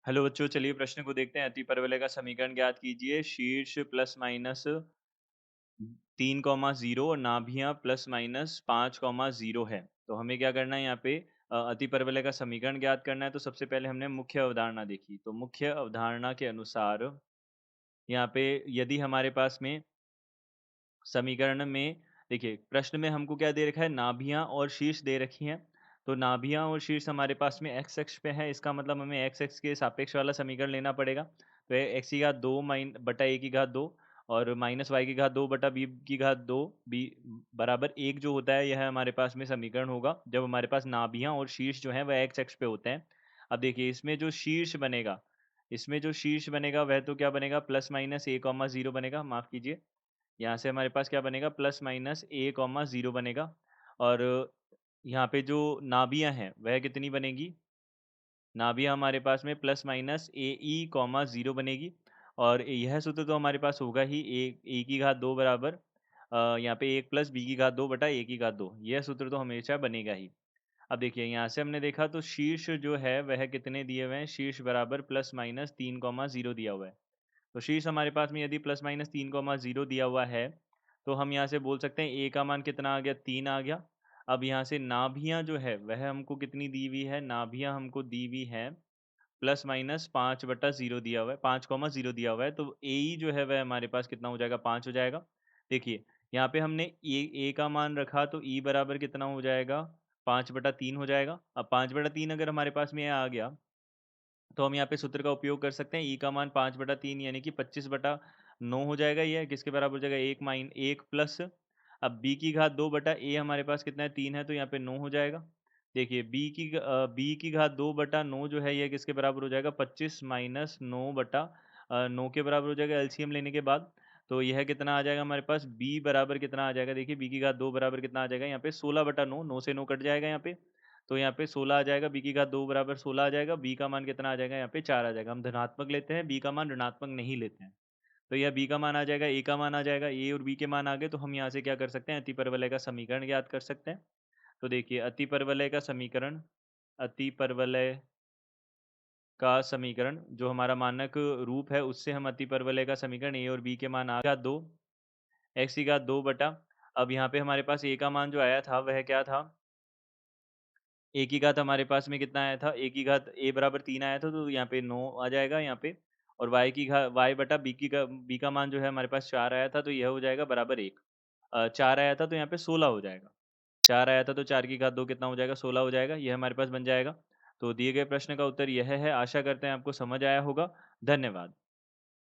Hello बच्चों, चलिए प्रश्न को देखते हैं। अतिपरवलय का समीकरण ज्ञात कीजिए। शीर्ष प्लस माइनस 3,0 और नाभियां प्लस माइनस 5,0 है। तो हमें क्या करना है यहाँ पे? अतिपरवलय का समीकरण ज्ञात करना है। तो सबसे पहले हमने मुख्य अवधारणा देखी। तो मुख्य अवधारणा के अनुसार यहाँ पे यदि हमारे पास में समीकरण में देखिए, प्रश्न में हमको क्या दे रखा है? नाभियां और शीर्ष दे रखी हैं। तो नाभियां और शीर्ष हमारे पास में एक्स अक्ष पे है। इसका मतलब हमें एक्स अक्ष के सापेक्ष वाला समीकरण लेना पड़ेगा। तो एक्स की घात 2 माइन बटा ए की घात 2 और माइनस वाई की घात 2 बटा बी की घात 2 बी बराबर 1 जो होता है, यह हमारे पास में समीकरण होगा जब हमारे पास नाभियां और शीर्ष जो है वह एक्स अक्ष पे होते हैं। अब देखिए, इसमें जो शीर्ष बनेगा वह तो क्या बनेगा? प्लस माइनस ए कॉमा जीरो बनेगा। माफ कीजिए, यहाँ से हमारे पास क्या बनेगा? प्लस माइनस ए कॉमा ज़ीरो बनेगा। और यहाँ पे जो नाभियाँ हैं वह कितनी बनेगी? नाभियाँ हमारे पास में प्लस माइनस ए ई कॉमा ज़ीरो बनेगी। और यह सूत्र तो हमारे पास होगा ही, ए की घात 2 बराबर यहाँ पे 1 प्लस बी की घात 2 बटा ए की घात 2। यह सूत्र तो हमेशा बनेगा ही। अब देखिए, यहाँ से हमने देखा तो शीर्ष जो है वह कितने दिए हुए हैं? शीर्ष बराबर प्लस माइनस 3,0 दिया हुआ है। तो शीर्ष हमारे पास में यदि प्लस माइनस 3,0 दिया हुआ है, तो हम यहाँ से बोल सकते हैं ए का मान कितना आ गया? 3 आ गया। अब यहाँ से नाभियाँ जो है वह हमको कितनी दी हुई है? नाभियाँ हमको दी हुई है प्लस माइनस 5/0 दिया हुआ है, 5,0 दिया हुआ है। तो ए जो है वह हमारे पास कितना हो जाएगा? 5 हो जाएगा। देखिए, यहाँ पे हमने ए का मान रखा तो ई बराबर कितना हो जाएगा? 5/3 हो जाएगा। अब 5/3 अगर हमारे पास में आ गया, तो हम यहाँ पे सूत्र का उपयोग कर सकते हैं। ई का मान 5/3 यानी कि 25/9 हो जाएगा। ये किसके बराबर हो जाएगा? 1 प्लस अब बी की घात 2 बटा ए हमारे पास कितना है? 3 है, तो यहाँ पे 9 हो जाएगा। देखिए, बी की घात 2 बटा 9 जो है, ये किसके बराबर हो जाएगा? 25 माइनस 9 बटा 9 के बराबर हो जाएगा एलसीएम लेने के बाद। तो यह कितना आ जाएगा हमारे पास? बी बराबर कितना आ जाएगा? देखिए, बी की घात 2 बराबर कितना आ जाएगा यहाँ पे? 16/9, 9 से 9 कट जाएगा यहाँ पे। तो यहाँ पे 16 आ जाएगा, बी की घात 2 बराबर 16 आ जाएगा, बी का मान कितना आ जाएगा? यहाँ पे 4 आ जाएगा। हम धनात्मक लेते हैं, बी का मान ऋणात्मक नहीं लेते हैं। तो यह बी का मान आ जाएगा, ए का मान आ जाएगा, ए और बी के मान आ गए, तो हम यहाँ से क्या कर सकते हैं? अतिपरवलय का समीकरण ज्ञात कर सकते हैं। तो देखिए, अतिपरवलय का समीकरण जो हमारा मानक रूप है, उससे हम अतिपरवलय का समीकरण ए और बी के मान आ घात 2 एक्स की घात 2 बटा, अब यहाँ पे हमारे पास ए का मान जो आया था वह क्या था? ए की घात हमारे पास में कितना आया था? ए की घात ए बराबर 3 आया था, तो यहाँ पे 9 आ जाएगा यहाँ पे। और वाई बटा बी का मान जो है हमारे पास 4 आया था, तो यह हो जाएगा बराबर 1। 4 आया था तो यहाँ पे 16 हो जाएगा। 4 आया था तो 4 की घात 2 कितना हो जाएगा? 16 हो जाएगा। यह हमारे पास बन जाएगा। तो दिए गए प्रश्न का उत्तर यह है। आशा करते हैं आपको समझ आया होगा। धन्यवाद।